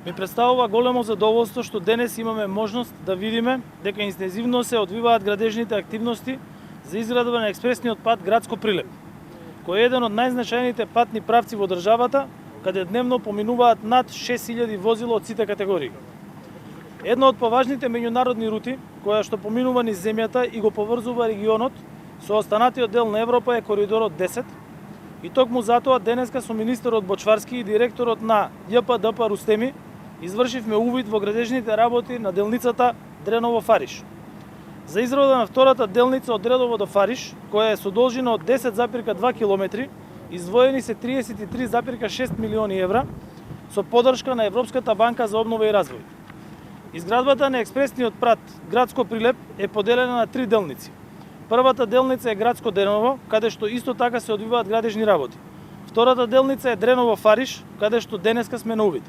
Ми представува големо задоволство што денес имаме можност да видиме дека интензивно се одвиваат градежните активности за изградба на експресниот пат Градско-Прилеп, кој е еден од најзначајните патни правци во државата, каде дневно поминуваат над 6000 возила од сите категории. Една од поважните меѓународни рути, која што поминува низ земјата и го поврзува регионот со останатиот дел на Европа е коридорот 10, и токму затоа денеска со министерот Бочварски и директорот на ЈПДП Рустеми извршивме увид во градежните работи на делницата Дреново-Фариш. За израда на втората делница од Дреново до Фариш, која е со должина од 10,2 км, издвоени се 33,6 милиони евра со поддршка на Европската банка за обнова и развој. Изградбата на експресниот пат Градско-Прилеп е поделена на 3 делници. Првата делница е Градско Дреново, каде што исто така се одвиваат градежни работи. Втората делница е Дреново-Фариш, каде што денеска сме на увид.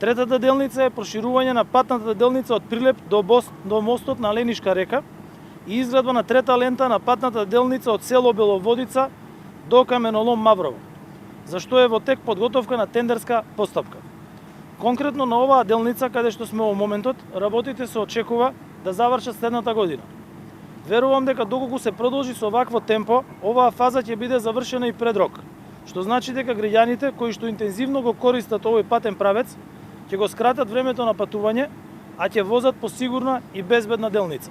Третата делница е проширување на патната делница од Прилеп до мостот на Ленишка река и изградба на трета лента на патната делница од село Беловодица до каменолом Маврово, за што е во тек подготовка на тендерска постапка. Конкретно на оваа делница, каде што сме во моментот, работите се очекува да завршат следната година. Верувам дека доколку се продолжи со вакво темпо, оваа фаза ќе биде завршена и пред рок, што значи дека граѓаните кои што интензивно го користат овој патен правец ќе го скратат времето на патување, а ќе возат по сигурна и безбедна делница.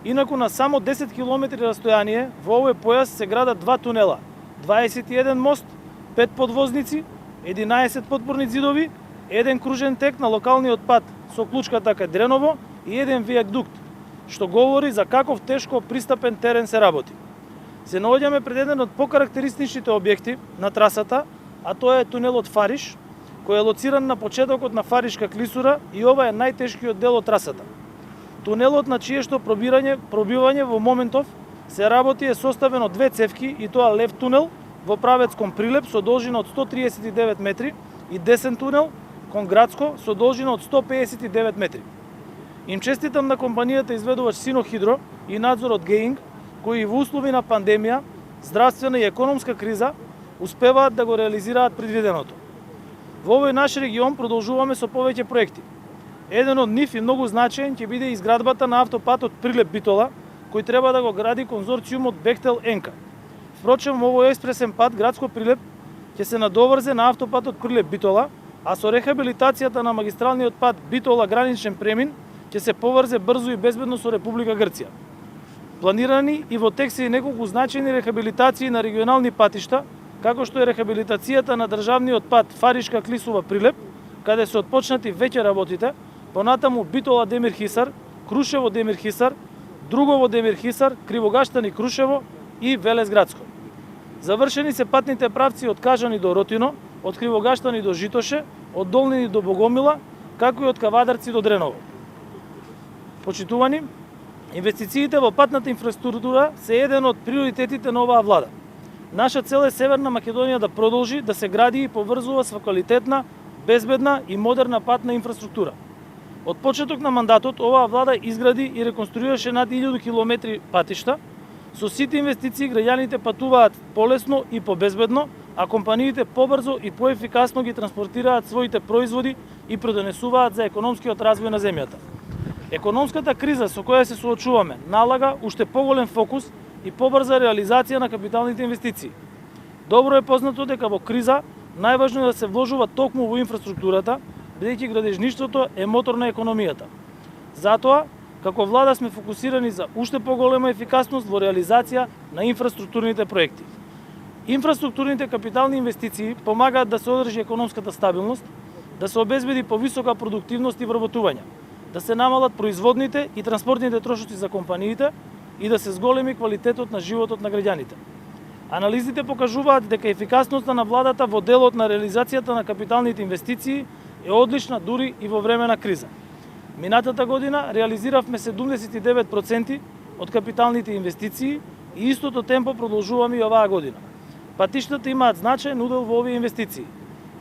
Инаку на само 10 км растојание во овој појас се градат 2 тунела, 21 мост, 5 подвозници, 11 подпорни зидови, 1 кружен тек на локалниот пат со клучката кај Дреново и 1 вијадукт, што говори за каков тешко пристапен терен се работи. Се наоѓаме пред еден од покарактеристичните објекти на трасата, а тоа е тунелот Фариш, кој е лоциран на почетокот на Фаришка клисура и ова е најтешкиот дел од трасата. Тунелот на чие што пробивање во моментов се работи е составен од 2 цевки и тоа лев тунел во правец кон Прилеп со должина од 139 метри и десен тунел кон Градско со должина од 159 метри. Им честитам на компанијата изведувач Синохидро и надзорот Геинг, кои во услови на пандемија, здравствена и економска криза успеваат да го реализираат предвиденото. Во овој наш регион продолжуваме со повеќе проекти. Еден од нив и многу значаен ќе биде изградбата на автопатот Прилеп-Битола, кој треба да го гради конзорциумот Бехтел-Енка. Впрочем, овој експресен пат Градско-Прилеп ќе се надоврзе на автопатот Прилеп-Битола, а со рехабилитацијата на магистралниот пат Битола граничен премин ќе се поврзе брзо и безбедно со Република Грција. Планирани и во тек се и неколку значајни рехабилитации на регионални патишта, како што е рехабилитацијата на државниот пат Фаришка Клисува Прилеп, каде се отпочнати веќе работите, понатаму Битола Демир Хисар, Крушево Демир Хисар, Другово Демир Хисар, Кривогаштани Крушево и Велес Градско. Завршени се патните правци од Кажани до Ротино, од Кривогаштани до Житоше, од Долнини до Богомила, како и од Кавадарци до Дреново. Почитувани, инвестициите во патната инфраструктура се еден од приоритетите на оваа влада. Наша цел е Северна Македонија да продолжи да се гради и поврзува со квалитетна, безбедна и модерна патна инфраструктура. Од почеток на мандатот оваа влада изгради и реконструираше над 1000 километри патишта. Со сите инвестиции граѓаните патуваат полесно и побезбедно, а компаниите побрзо и поефикасно ги транспортираат своите производи и продонесуваат за економскиот развој на земјата. Економската криза со која се соочуваме налага уште поголем фокус и побрза реализација на капиталните инвестиции. Добро е познато дека во криза најважно е да се вложува токму во инфраструктурата, бидејќи градежништвото е мотор на економијата. Затоа, како влада сме фокусирани за уште поголема ефикасност во реализација на инфраструктурните проекти. Инфраструктурните капитални инвестиции помагаат да се одржи економската стабилност, да се обезбеди повисока продуктивност и вработување, да се намалат производните и транспортните трошоци за компаниите и да се зголеми квалитетот на животот на граѓаните. Анализите покажуваат дека ефикасноста на владата во делот на реализацијата на капиталните инвестиции е одлична дури и во време на криза. Минатата година реализиравме 79% од капиталните инвестиции и истото темпо продолжуваме и оваа година. Патиштата имаат значаен удел во овие инвестиции.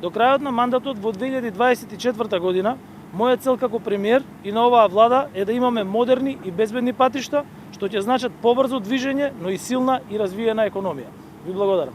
До крајот на мандатот во 2024 година, моја цел како премиер и на оваа влада е да имаме модерни и безбедни патишта, што ќе значат побрзо движење, но и силна и развиена економија. Ви благодарам.